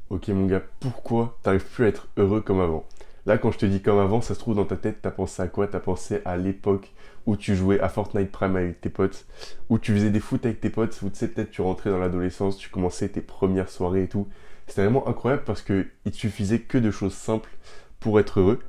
Ok mon gars, pourquoi t'arrives plus à être heureux comme avant? Là quand je te dis comme avant, ça se trouve dans ta tête, t'as pensé à quoi? T'as pensé à l'époque où tu jouais à Fortnite Prime avec tes potes, où tu faisais des foot avec tes potes, où tu sais peut-être tu rentrais dans l'adolescence, tu commençais tes premières soirées et tout. C'était vraiment incroyable parce que il te suffisait que de choses simples pour être heureux.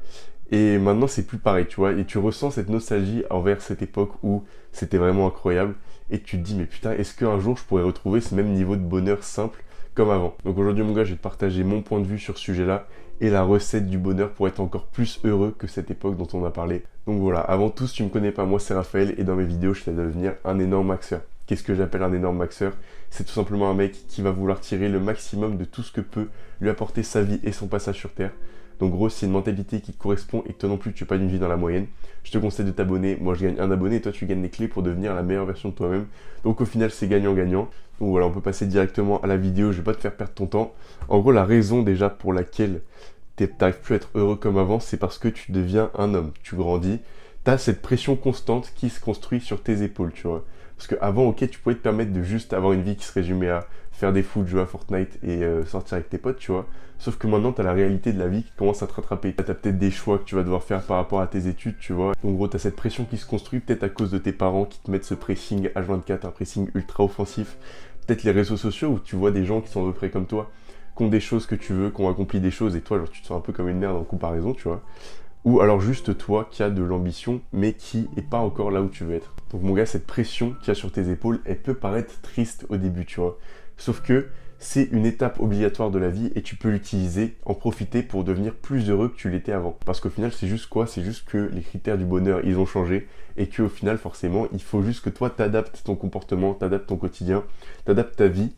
Et maintenant c'est plus pareil, tu vois, et tu ressens cette nostalgie envers cette époque où c'était vraiment incroyable, et tu te dis mais putain, est-ce qu'un jour je pourrais retrouver ce même niveau de bonheur simple comme avant? Donc aujourd'hui mon gars, je vais te partager mon point de vue sur ce sujet-là, et la recette du bonheur pour être encore plus heureux que cette époque dont on a parlé. Donc voilà, avant tout, si tu me connais pas, moi c'est Raphaël, et dans mes vidéos je t'aide à devenir un énorme maxeur. Qu'est-ce que j'appelle un énorme maxeur? C'est tout simplement un mec qui va vouloir tirer le maximum de tout ce que peut lui apporter sa vie et son passage sur Terre. Donc gros, c'est une mentalité qui te correspond et que toi non plus tu n'as pas une vie dans la moyenne, je te conseille de t'abonner. Moi je gagne un abonné et toi tu gagnes les clés pour devenir la meilleure version de toi-même. Donc au final c'est gagnant-gagnant. Donc voilà, on peut passer directement à la vidéo, je vais pas te faire perdre ton temps. En gros, la raison déjà pour laquelle t'arrives plus à être heureux comme avant, c'est parce que tu deviens un homme, tu grandis, t'as cette pression constante qui se construit sur tes épaules, tu vois. Parce qu'avant, ok, tu pouvais te permettre de juste avoir une vie qui se résumait à faire des foot, jouer à Fortnite et sortir avec tes potes, tu vois. Sauf que maintenant, t'as la réalité de la vie qui commence à te rattraper. T'as peut-être des choix que tu vas devoir faire par rapport à tes études, tu vois. Donc, gros, t'as cette pression qui se construit, peut-être à cause de tes parents qui te mettent ce pressing H24, un pressing ultra offensif. Peut-être les réseaux sociaux où tu vois des gens qui sont à peu près comme toi, qui ont des choses que tu veux, qui ont accompli des choses, et toi, genre, tu te sens un peu comme une merde en comparaison, tu vois. Ou alors juste toi qui as de l'ambition, mais qui est pas encore là où tu veux être. Donc mon gars, cette pression qu'il y a sur tes épaules, elle peut paraître triste au début, tu vois. Sauf que c'est une étape obligatoire de la vie et tu peux l'utiliser, en profiter pour devenir plus heureux que tu l'étais avant. Parce qu'au final, c'est juste quoi? C'est juste que les critères du bonheur, ils ont changé et qu'au final, forcément, il faut juste que toi, t'adaptes ton comportement, t'adaptes ton quotidien, t'adaptes ta vie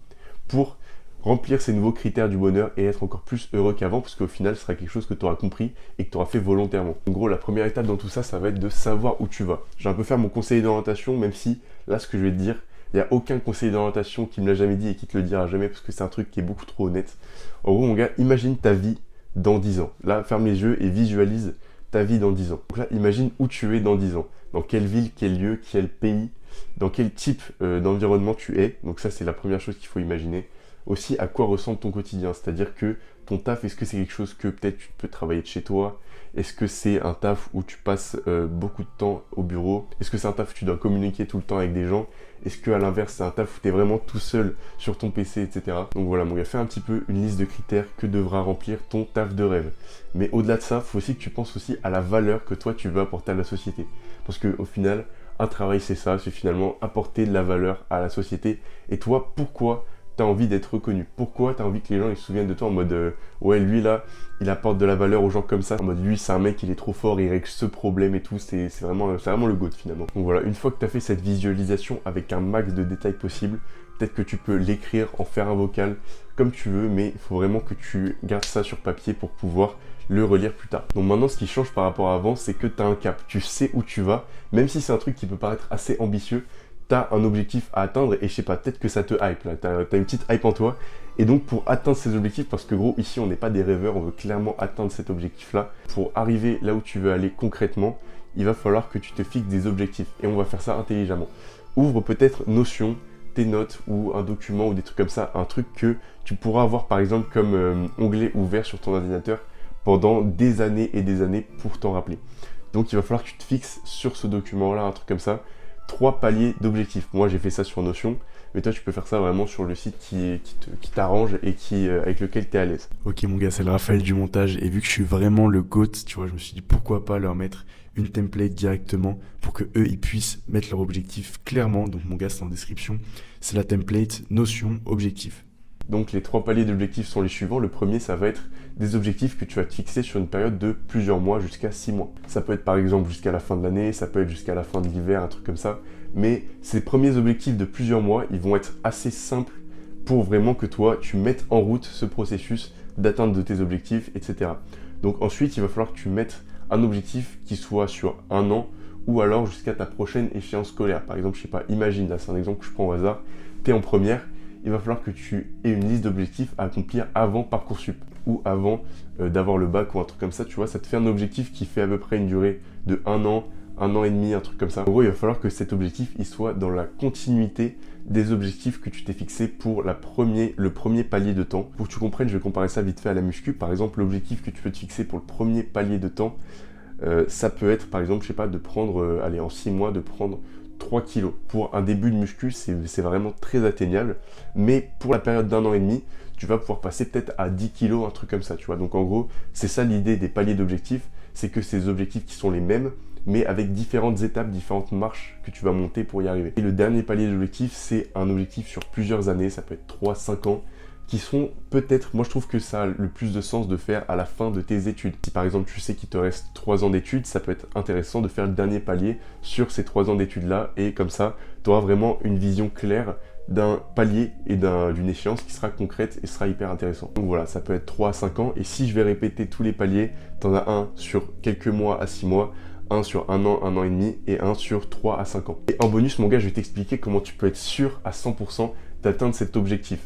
pour remplir ces nouveaux critères du bonheur et être encore plus heureux qu'avant, parce qu'au final, ce sera quelque chose que tu auras compris et que tu auras fait volontairement. En gros, la première étape dans tout ça, ça va être de savoir où tu vas. Je vais un peu faire mon conseiller d'orientation, même si, là, ce que je vais te dire, il n'y a aucun conseiller d'orientation qui me l'a jamais dit et qui te le dira jamais, parce que c'est un truc qui est beaucoup trop honnête. En gros, mon gars, imagine ta vie dans 10 ans. Là, ferme les yeux et visualise ta vie dans 10 ans. Donc là, imagine où tu es dans 10 ans. Dans quelle ville, quel lieu, quel pays, dans quel type d'environnement tu es. Donc ça, c'est la première chose qu'il faut imaginer. Aussi, à quoi ressemble ton quotidien, c'est-à-dire que ton taf, est-ce que c'est quelque chose que peut-être tu peux travailler de chez toi? Est-ce que c'est un taf où tu passes beaucoup de temps au bureau? Est-ce que c'est un taf où tu dois communiquer tout le temps avec des gens? Est-ce que à l'inverse, c'est un taf où tu es vraiment tout seul sur ton PC, etc. Donc voilà, mon gars, fais un petit peu une liste de critères que devra remplir ton taf de rêve. Mais au-delà de ça, il faut aussi que tu penses aussi à la valeur que toi, tu veux apporter à la société. Parce qu'au final, un travail, c'est ça, c'est finalement apporter de la valeur à la société. Et toi, pourquoi t'as envie d'être reconnu? Pourquoi t'as envie que les gens ils se souviennent de toi en mode ouais, lui là il apporte de la valeur aux gens comme ça, en mode lui c'est un mec, il est trop fort, il règle ce problème et tout, c'est vraiment le GOAT finalement. Donc voilà, une fois que t'as fait cette visualisation avec un max de détails possible, peut-être que tu peux l'écrire, en faire un vocal comme tu veux, mais il faut vraiment que tu gardes ça sur papier pour pouvoir le relire plus tard. Donc maintenant, ce qui change par rapport à avant, c'est que tu as un cap, tu sais où tu vas, même si c'est un truc qui peut paraître assez ambitieux, t'as un objectif à atteindre et je sais pas, peut-être que ça te hype là, t'as une petite hype en toi. Et donc pour atteindre ces objectifs, parce que gros, ici on n'est pas des rêveurs, on veut clairement atteindre cet objectif-là. Pour arriver là où tu veux aller concrètement, il va falloir que tu te fixes des objectifs et on va faire ça intelligemment. Ouvre peut-être Notion, tes notes ou un document ou des trucs comme ça, un truc que tu pourras avoir par exemple comme onglet ouvert sur ton ordinateur pendant des années et des années pour t'en rappeler. Donc il va falloir que tu te fixes sur ce document-là, un truc comme ça, 3 paliers d'objectifs. Moi j'ai fait ça sur Notion, mais toi tu peux faire ça vraiment sur le site qui t'arrange et avec lequel tu es à l'aise. Ok mon gars, c'est le Raphaël du montage et vu que je suis vraiment le GOAT, tu vois, je me suis dit pourquoi pas leur mettre une template directement pour que eux ils puissent mettre leur objectif clairement. Donc mon gars, c'est en description, c'est la template Notion objectif. Donc les 3 paliers d'objectifs sont les suivants. Le premier, ça va être des objectifs que tu vas te fixer sur une période de plusieurs mois jusqu'à 6 mois. Ça peut être par exemple jusqu'à la fin de l'année, ça peut être jusqu'à la fin de l'hiver, un truc comme ça. Mais ces premiers objectifs de plusieurs mois, ils vont être assez simples pour vraiment que toi, tu mettes en route ce processus d'atteinte de tes objectifs, etc. Donc ensuite, il va falloir que tu mettes un objectif qui soit sur un an ou alors jusqu'à ta prochaine échéance scolaire. Par exemple, je sais pas, imagine, là c'est un exemple que je prends au hasard, tu es en première, il va falloir que tu aies une liste d'objectifs à accomplir avant Parcoursup ou avant d'avoir le bac ou un truc comme ça, tu vois, ça te fait un objectif qui fait à peu près une durée de un an et demi, un truc comme ça. En gros, il va falloir que cet objectif il soit dans la continuité des objectifs que tu t'es fixé pour le premier palier de temps. Pour que tu comprennes, je vais comparer ça vite fait à la muscu. Par exemple, l'objectif que tu peux te fixer pour le premier palier de temps, ça peut être par exemple, je sais pas, de prendre, en 6 mois, de prendre 3 kilos. Pour un début de muscu, c'est vraiment très atteignable. Mais pour la période d'1 an et demi, tu vas pouvoir passer peut-être à 10 kilos, un truc comme ça, tu vois. Donc en gros, c'est ça l'idée des paliers d'objectifs, c'est que c'est des objectifs qui sont les mêmes, mais avec différentes étapes, différentes marches que tu vas monter pour y arriver. Et le dernier palier d'objectifs, c'est un objectif sur plusieurs années, ça peut être 3, 5 ans, qui sont peut-être, moi je trouve que ça a le plus de sens de faire à la fin de tes études. Si par exemple tu sais qu'il te reste 3 ans d'études, ça peut être intéressant de faire le dernier palier sur ces 3 ans d'études-là, et comme ça, tu auras vraiment une vision claire d'un palier et d'une échéance qui sera concrète et sera hyper intéressant. Donc voilà, ça peut être 3 à 5 ans, et si je vais répéter tous les paliers, tu en as un sur quelques mois à 6 mois, un sur 1 an et demi, et un sur 3 à 5 ans. Et en bonus, mon gars, je vais t'expliquer comment tu peux être sûr à 100% d'atteindre cet objectif.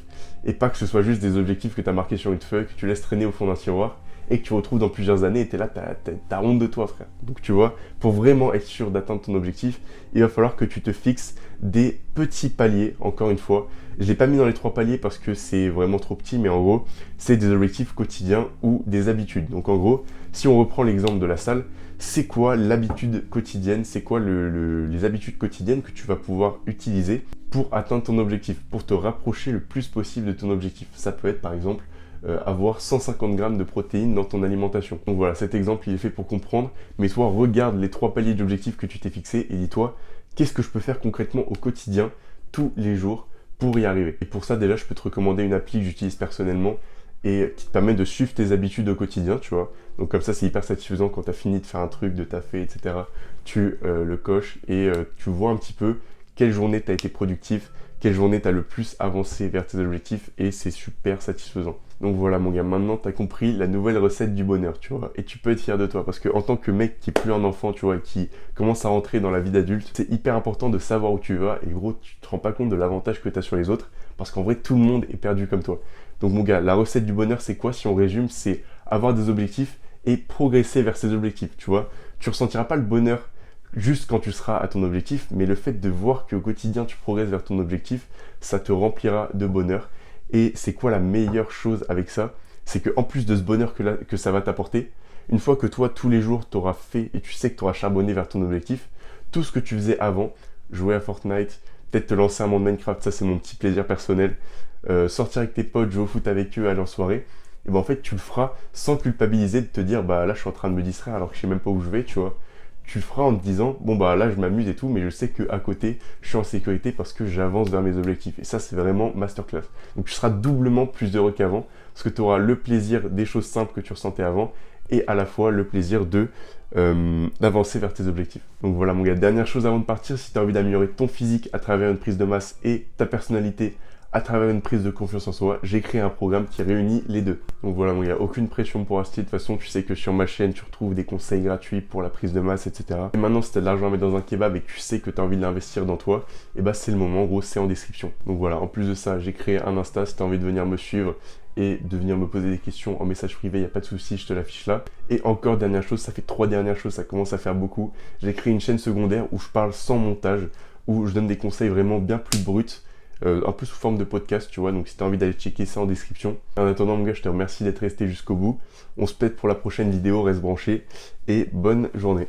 Et pas que ce soit juste des objectifs que tu as marqués sur une feuille, que tu laisses traîner au fond d'un tiroir, et que tu retrouves dans plusieurs années, et t'es là, t'as honte de toi, frère. Donc tu vois, pour vraiment être sûr d'atteindre ton objectif, il va falloir que tu te fixes des petits paliers, encore une fois. Je l'ai pas mis dans les 3 paliers parce que c'est vraiment trop petit, mais en gros, c'est des objectifs quotidiens ou des habitudes. Donc en gros, si on reprend l'exemple de la salle, c'est quoi l'habitude quotidienne, c'est quoi les habitudes quotidiennes que tu vas pouvoir utiliser pour atteindre ton objectif, pour te rapprocher le plus possible de ton objectif. Ça peut être par exemple avoir 150 grammes de protéines dans ton alimentation. Donc voilà, cet exemple il est fait pour comprendre, mais toi regarde les 3 paliers d'objectifs que tu t'es fixés et dis-toi, qu'est-ce que je peux faire concrètement au quotidien, tous les jours, pour y arriver. Et pour ça déjà, je peux te recommander une appli que j'utilise personnellement et qui te permet de suivre tes habitudes au quotidien, tu vois. Donc comme ça, c'est hyper satisfaisant quand tu as fini de faire un truc, de taffer, etc. Tu le coches et tu vois un petit peu quelle journée tu as été productif, quelle journée tu as le plus avancé vers tes objectifs, et c'est super satisfaisant. Donc voilà mon gars, maintenant tu as compris la nouvelle recette du bonheur, tu vois, et tu peux être fier de toi, parce que en tant que mec qui est plus un enfant, tu vois, et qui commence à rentrer dans la vie d'adulte, c'est hyper important de savoir où tu vas, et gros, tu te rends pas compte de l'avantage que tu as sur les autres, parce qu'en vrai, tout le monde est perdu comme toi. Donc mon gars, la recette du bonheur, c'est quoi? Si on résume, c'est avoir des objectifs et progresser vers ces objectifs, tu vois. Tu ressentiras pas le bonheur juste quand tu seras à ton objectif, mais le fait de voir qu'au quotidien tu progresses vers ton objectif, ça te remplira de bonheur. Et c'est quoi la meilleure chose avec ça? C'est qu'en plus de ce bonheur que ça va t'apporter, une fois que toi, tous les jours, tu auras fait et tu sais que tu auras charbonné vers ton objectif, tout ce que tu faisais avant, jouer à Fortnite, peut-être te lancer un monde Minecraft, ça c'est mon petit plaisir personnel, sortir avec tes potes, jouer au foot avec eux, aller en soirée, et ben en fait tu le feras sans culpabiliser de te dire bah là je suis en train de me distraire alors que je sais même pas où je vais, tu vois. Tu le feras en te disant bon bah là je m'amuse et tout, mais je sais qu'à côté je suis en sécurité parce que j'avance vers mes objectifs, et ça c'est vraiment masterclass. Donc tu seras doublement plus heureux qu'avant parce que tu auras le plaisir des choses simples que tu ressentais avant et à la fois le plaisir d'avancer vers tes objectifs. Donc voilà mon gars, dernière chose avant de partir, si tu as envie d'améliorer ton physique à travers une prise de masse et ta personnalité à travers une prise de confiance en soi, j'ai créé un programme qui réunit les deux. Donc voilà mon gars, aucune pression pour acheter, de toute façon tu sais que sur ma chaîne tu retrouves des conseils gratuits pour la prise de masse, etc. Et maintenant si tu as de l'argent à mettre dans un kebab et que tu sais que tu as envie de l'investir dans toi, et bah c'est le moment, en gros c'est en description. Donc voilà, en plus de ça, j'ai créé un Insta si tu as envie de venir me suivre et de venir me poser des questions en message privé, il n'y a pas de souci, je te l'affiche là. Et encore dernière chose, ça fait 3 dernières choses, ça commence à faire beaucoup. J'ai créé une chaîne secondaire où je parle sans montage, où je donne des conseils vraiment bien plus bruts, un peu sous forme de podcast, tu vois. Donc si tu as envie d'aller checker ça en description. En attendant mon gars, je te remercie d'être resté jusqu'au bout. On se pète pour la prochaine vidéo, reste branché et bonne journée.